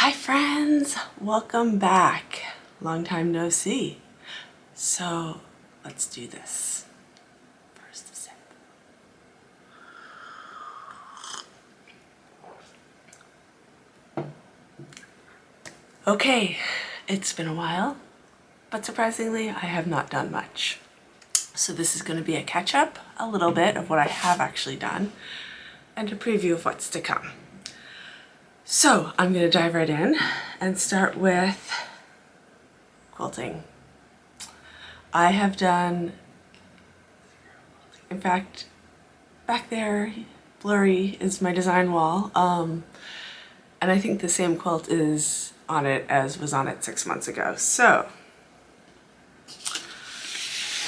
Hi friends, welcome back. Long time no see. So let's do this. First a sip. Okay, it's been a while, but surprisingly I have not done much. So this is going to be a catch up, a little bit of what I have actually done, and a preview of what's to come. So I'm going to dive right in and start with quilting. I have done, in fact, back there, blurry, is my design wall. And I think the same quilt is on it as was on it 6 months ago. So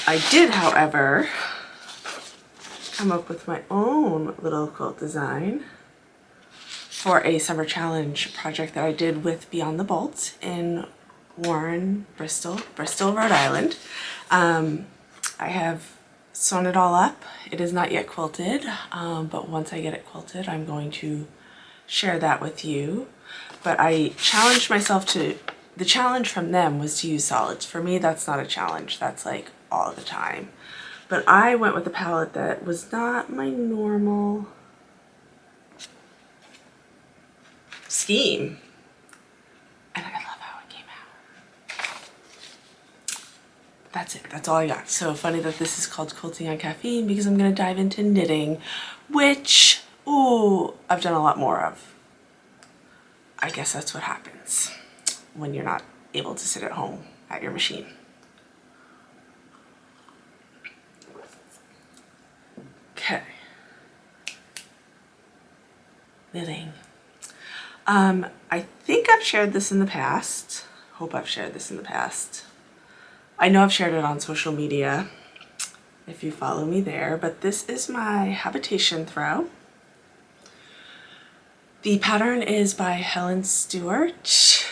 I did, however, come up with my own little quilt design for a summer challenge project that I did with Beyond the Bolt in Warren, Bristol, Rhode Island. I have sewn it all up. It is not yet quilted, but once I get it quilted, I'm going to share that with you. But I challenged myself to, the challenge from them was to use solids. For me, that's not a challenge. That's like all the time. But I went with a palette that was not my normal scheme. And I love how it came out. That's it. That's all I got. So funny that this is called Quilting on Caffeine because I'm going to dive into knitting, which, ooh, I've done a lot more of. I guess that's what happens when you're not able to sit at home at your machine. Okay. Knitting. I think I've shared this in the past. Hope I've shared this in the past. I know I've shared it on social media if you follow me there, but this is my habitation throw. The pattern is by Helen Stewart,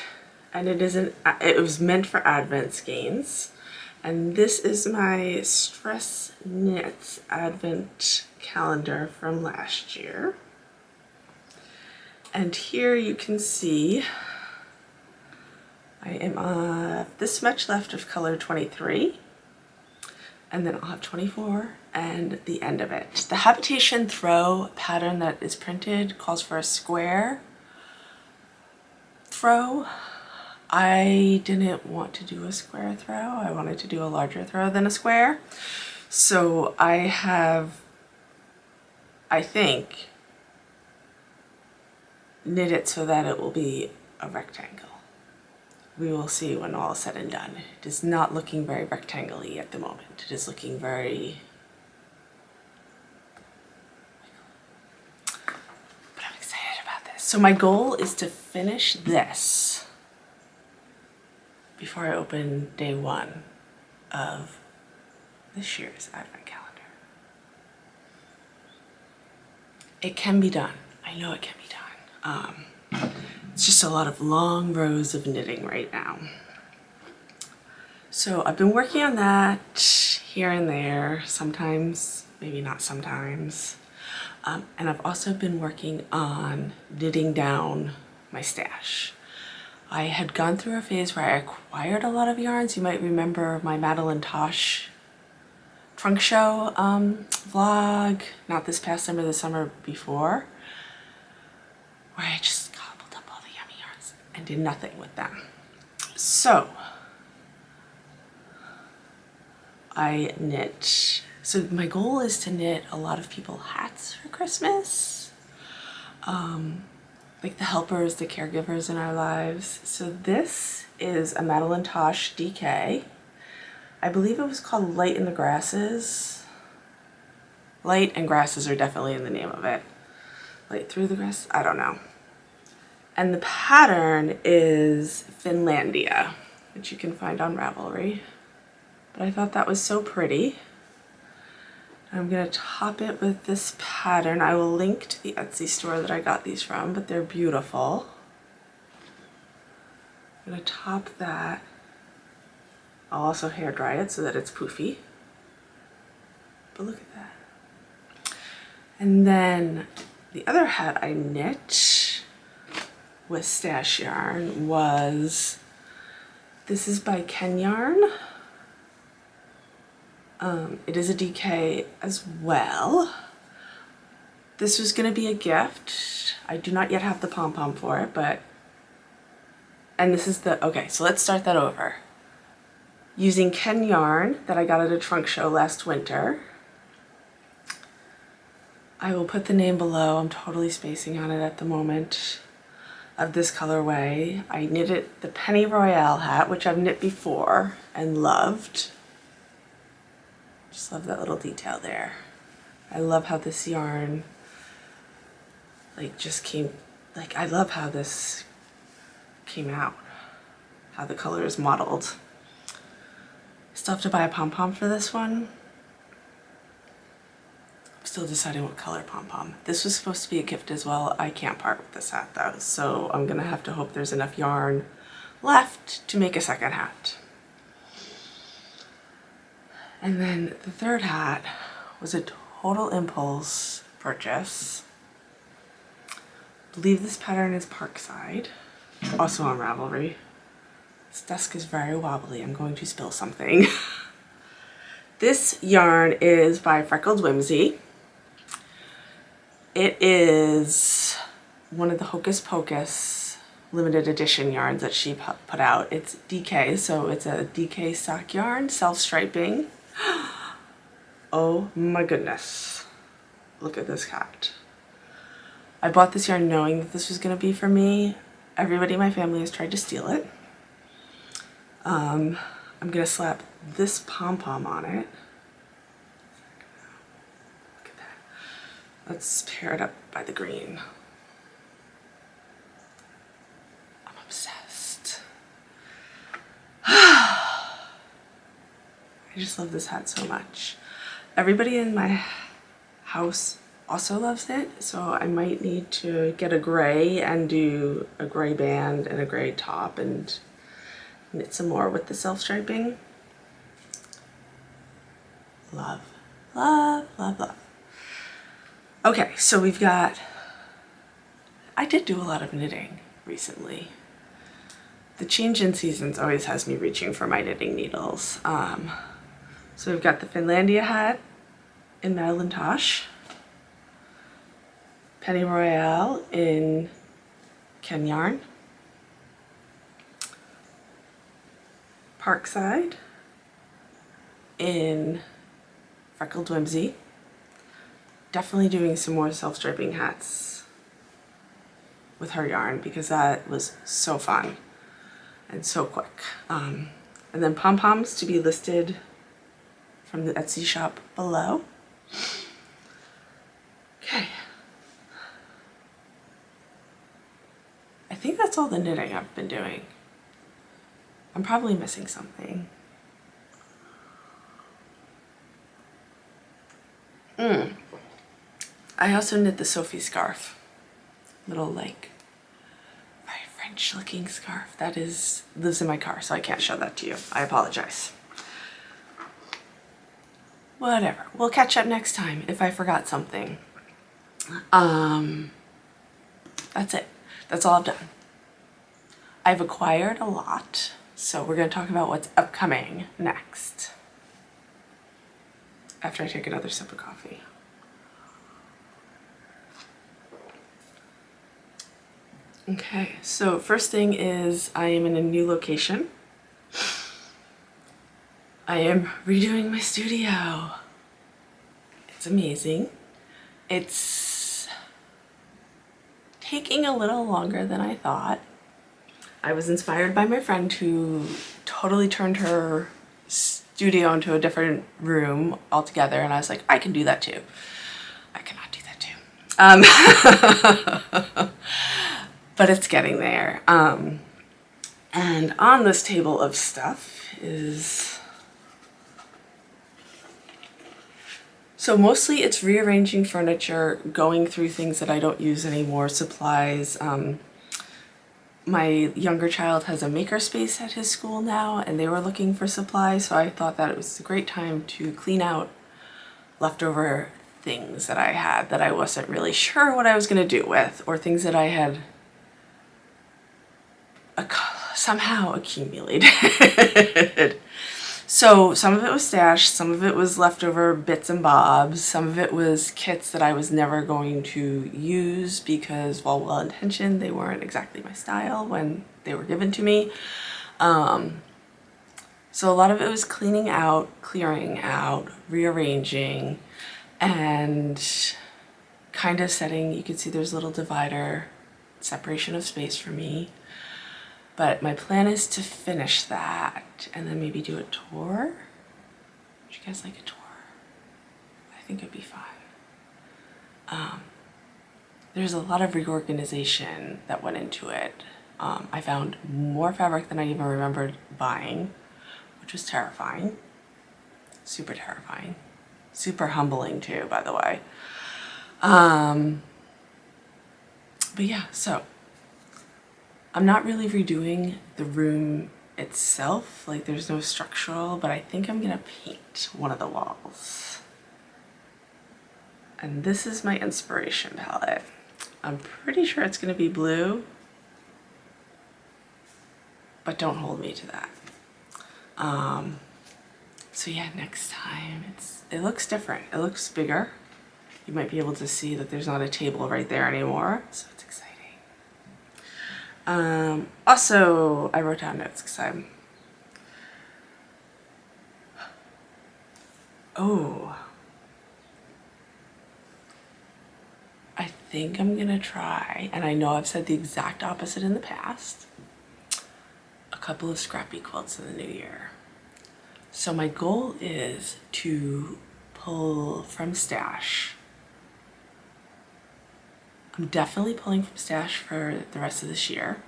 and it was meant for Advent skeins. And this is my Stress Knits Advent calendar from last year. And here you can see I am this much left of color 23, and then I'll have 24 and the end of it. The habitation throw pattern that is printed calls for a square throw. I didn't want to do a square throw. I wanted to do a larger throw than a square. So I have, I think, knit it so that it will be a rectangle. We will see when all is said and done. It is not looking very rectangle-y at the moment. It is looking very, but I'm excited about this. So my goal is to finish this before I open day one of this year's Advent calendar. It can be done. I know it can be done. It's just a lot of long rows of knitting right now. So I've been working on that here and there, sometimes, maybe not sometimes. And I've also been working on knitting down my stash. I had gone through a phase where I acquired a lot of yarns. You might remember my Madeline Tosh trunk show vlog, not this past summer, the summer before, where I just gobbled up all the yummy yarns and did nothing with them. So I knit. So my goal is to knit a lot of people hats for Christmas. Like the helpers, the caregivers in our lives. So this is a Madeline Tosh DK. I believe it was called Light in the Grasses. Light and Grasses are definitely in the name of it. Light through the grass, I don't know. And the pattern is Finlandia, which you can find on Ravelry. But I thought that was so pretty. I'm gonna top it with this pattern. I will link to the Etsy store that I got these from, but they're beautiful. I'm gonna top that. I'll also hair dry it so that it's poofy. But look at that. And then the other hat I knit with stash yarn was, this is by Ken Yarn. It is a DK as well. This was going to be a gift. I do not yet have the pom-pom for it, but, and this is the, okay, so let's start that over. Using Ken Yarn that I got at a trunk show last winter. I will put the name below. I'm totally spacing on it at the moment. Of this colorway. I knitted the Penny Royale hat, which I've knit before and loved. Just love that little detail there. I love how this yarn like just came, like I love how this came out, how the color is modeled. Still have to buy a pom-pom for this one. I'm still deciding what color pom-pom. This was supposed to be a gift as well. I can't part with this hat though, so I'm gonna have to hope there's enough yarn left to make a second hat. And then the third hat was a total impulse purchase. I believe this pattern is Parkside, also on Ravelry. This desk is very wobbly. I'm going to spill something. This yarn is by Freckled Whimsy. It is one of the Hocus Pocus limited edition yarns that she put out. It's DK, so it's a DK sock yarn, self-striping. Oh my goodness. Look at this hat. I bought this yarn knowing that this was going to be for me. Everybody in my family has tried to steal it. I'm going to slap this pom-pom on it. Look at that. Let's pair it up by the green. I'm obsessed. I just love this hat so much. Everybody in my house also loves it, so I might need to get a gray and do a gray band and a gray top and knit some more with the self-striping. Love, love, love, love. Okay, so we've got, I did do a lot of knitting recently. The change in seasons always has me reaching for my knitting needles. So we've got the Finlandia hat in Madeline Tosh, Penny Royale in Ken Yarn, Parkside in Freckled Whimsy. Definitely doing some more self-striping hats with her yarn because that was so fun and so quick. And then pom-poms to be listed from the Etsy shop below. Okay. I think that's all the knitting I've been doing. I'm probably missing something. I also knit the Sophie scarf. Little like very French looking scarf that lives in my car, so I can't show that to you. I apologize. Whatever, we'll catch up next time if I forgot something. That's it. That's all I've done. I've acquired a lot, so we're going to talk about what's upcoming next after I take another sip of coffee. Okay, so first thing is I am in a new location. I am redoing my studio. It's amazing. It's taking a little longer than I thought. I was inspired by my friend who totally turned her studio into a different room altogether, and I was like, I can do that too. I cannot do that too. But it's getting there. And on this table of stuff is, so mostly it's rearranging furniture, going through things that I don't use anymore, supplies. My younger child has a makerspace at his school now, and they were looking for supplies, so I thought that it was a great time to clean out leftover things that I had that I wasn't really sure what I was going to do with, or things that I had somehow accumulated. So some of it was stashed, some of it was leftover bits and bobs, some of it was kits that I was never going to use because, while well-intentioned, they weren't exactly my style when they were given to me. So a lot of it was cleaning out, clearing out, rearranging, and kind of setting, you can see there's a little divider, separation of space for me. But my plan is to finish that and then maybe do a tour. Would you guys like a tour? I think it'd be fun. There's a lot of reorganization that went into it. I found more fabric than I even remembered buying, which was terrifying. Super terrifying. Super humbling too, by the way. But yeah, so I'm not really redoing the room itself, like there's no structural, but I think I'm gonna paint one of the walls. And this is my inspiration palette. I'm pretty sure it's gonna be blue, but don't hold me to that. So yeah, next time it looks different. It looks bigger. You might be able to see that there's not a table right there anymore, so it's exciting. Also, I wrote down notes because I think I'm gonna try, and I know I've said the exact opposite in the past, a couple of scrappy quilts in the new year. So my goal is to pull from stash. I'm definitely pulling from stash for the rest of this year,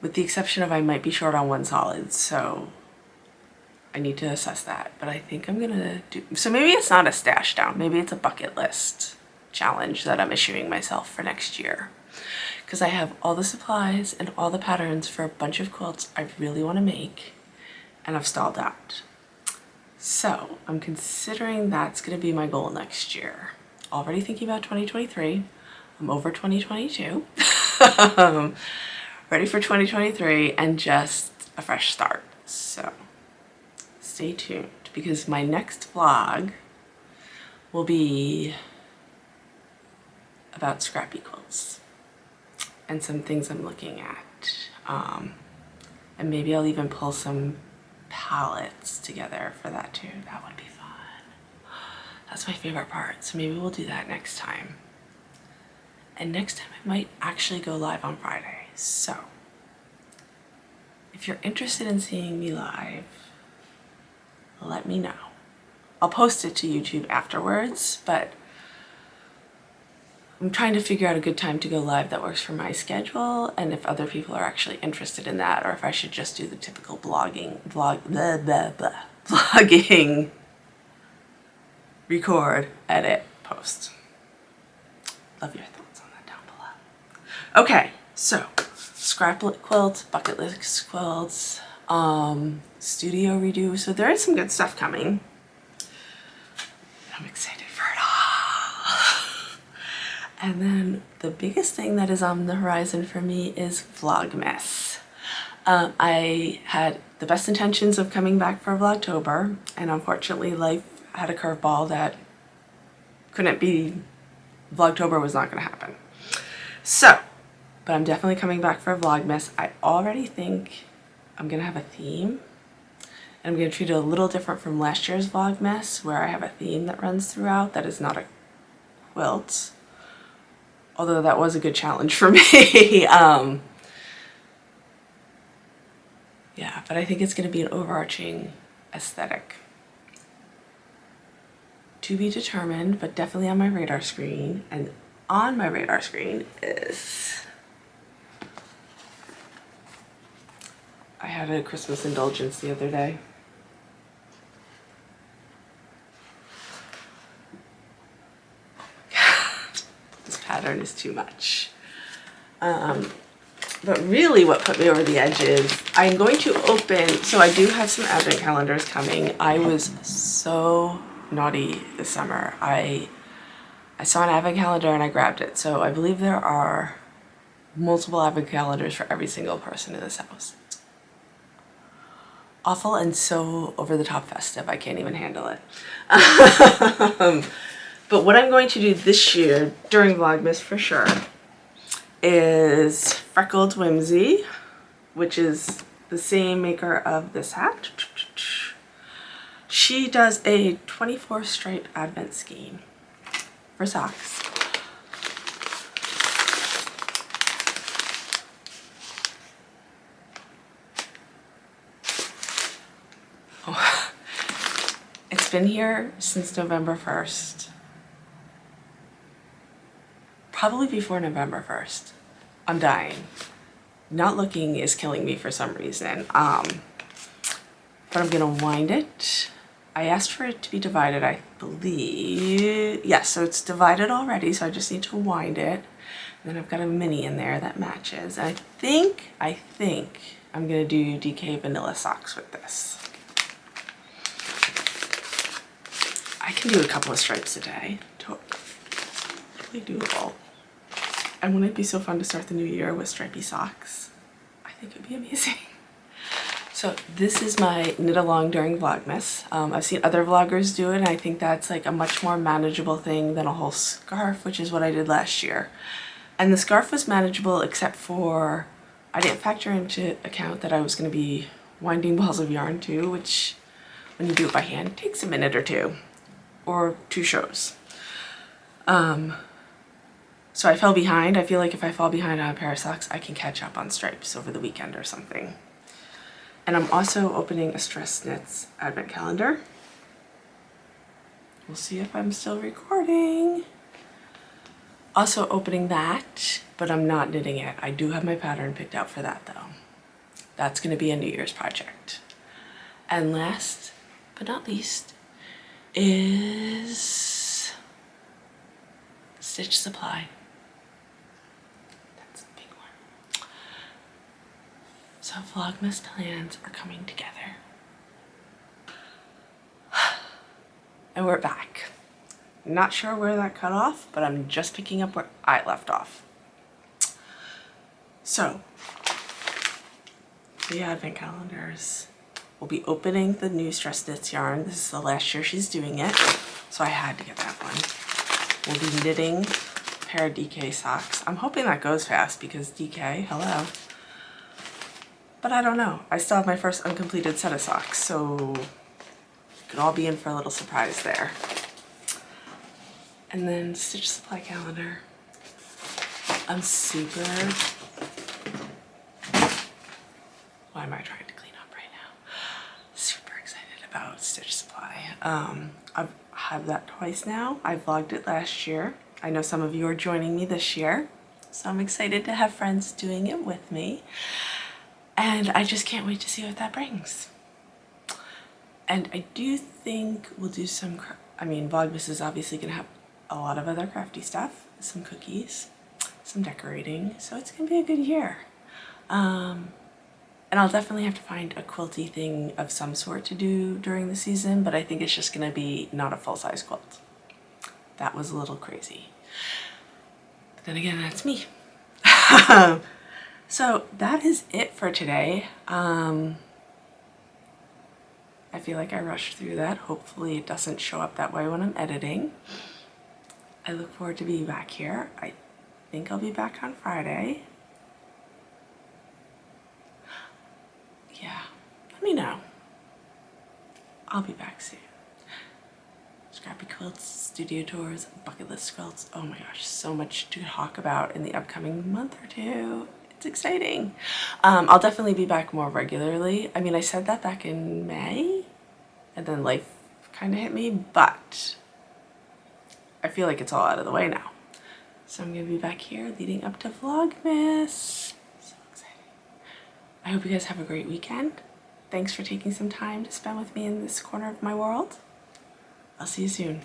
with the exception of I might be short on one solid, so I need to assess that. But I think I'm gonna do, so maybe it's not a stash down, maybe it's a bucket list challenge that I'm issuing myself for next year, because I have all the supplies and all the patterns for a bunch of quilts I really want to make, and I've stalled out. So I'm considering that's gonna be my goal next year. Already thinking about 2023. I'm over 2022. Ready for 2023 and just a fresh start. So stay tuned, because my next vlog will be about scrappy quilts and some things I'm looking at. And maybe I'll even pull some palettes together for that too. That would be fun. That's my favorite part, so maybe we'll do that next time. And next time I might actually go live on Friday. So if you're interested in seeing me live, let me know. I'll post it to YouTube afterwards, but I'm trying to figure out a good time to go live that works for my schedule, and if other people are actually interested in that, or if I should just do the typical vlogging, record, edit, post. Love your thoughts on that down below. Okay, so scrap quilt, bucket list quilts, studio redo. So there is some good stuff coming. I'm excited for it all. And then the biggest thing that is on the horizon for me is vlogmas. I had the best intentions of coming back for Vlogtober, and unfortunately life had a curveball that couldn't be, Vlogtober was not going to happen. So, but I'm definitely coming back for Vlogmas. I already think I'm going to have a theme, and I'm going to treat it a little different from last year's Vlogmas, where I have a theme that runs throughout that is not a quilt, although that was a good challenge for me. Yeah, but I think it's going to be an overarching aesthetic. To be determined, but definitely on my radar screen. And on my radar screen is, I had a Christmas indulgence the other day. This pattern is too much. But really what put me over the edge is I'm going to open, so I do have some advent calendars coming. I was so naughty this summer. I saw an advent calendar and I grabbed it. So I believe there are multiple advent calendars for every single person in this house. Awful and so over the top festive. I can't even handle it. But what I'm going to do this year during Vlogmas for sure is Freckled Whimsy, which is the same maker of this hat. She does a 24 stripe advent scheme for socks. Oh, it's been here since November 1st. Probably before November 1st. I'm dying. Not looking is killing me for some reason. But I'm gonna wind it. I asked for it to be divided, I believe. Yes, so it's divided already, so I just need to wind it. And then I've got a mini in there that matches. And I think I'm gonna do DK vanilla socks with this. I can do a couple of stripes a day. Totally doable. And wouldn't it be so fun to start the new year with stripy socks? I think it would be amazing. So this is my knit along during Vlogmas. I've seen other vloggers do it, and I think that's like a much more manageable thing than a whole scarf, which is what I did last year. And the scarf was manageable except for I didn't factor into account that I was going to be winding balls of yarn too, which when you do it by hand takes a minute or two, or 2 shows. So I fell behind. I feel like if I fall behind on a pair of socks, I can catch up on stripes over the weekend or something. And I'm also opening a Stress Knits advent calendar. We'll see if I'm still recording. Also opening that, but I'm not knitting it. I do have my pattern picked out for that though. That's gonna be a New Year's project. And last but not least is Stitch Supply. So Vlogmas plans are coming together. And we're back. Not sure where that cut off, but I'm just picking up where I left off. So, the advent calendars. We'll be opening the new Stress Knits yarn. This is the last year she's doing it, so I had to get that one. We'll be knitting a pair of DK socks. I'm hoping that goes fast because DK, hello. But I don't know. I still have my first uncompleted set of socks, so it could all be in for a little surprise there. And then Stitch Supply calendar. I'm super... Why am I trying to clean up right now? Super excited about Stitch Supply. I've had that twice now. I vlogged it last year. I know some of you are joining me this year, so I'm excited to have friends doing it with me. And I just can't wait to see what that brings. And I do think we'll do some, Vlogmas is obviously gonna have a lot of other crafty stuff, some cookies, some decorating, so it's gonna be a good year. And I'll definitely have to find a quilty thing of some sort to do during the season, but I think it's just gonna be not a full-size quilt. That was a little crazy. But then again, that's me. So that is it for today. I feel like I rushed through that. Hopefully it doesn't show up that way when I'm editing. I look forward to being back here. I think I'll be back on Friday. Yeah, let me know. I'll be back soon. Scrappy quilts, studio tours, bucket list quilts. Oh my gosh, so much to talk about in the upcoming month or two. It's exciting. I'll definitely be back more regularly. I said that back in May, and then life kind of hit me, but I feel like it's all out of the way now. So I'm gonna be back here leading up to Vlogmas. So exciting. I hope you guys have a great weekend. Thanks for taking some time to spend with me in this corner of my world. I'll see you soon.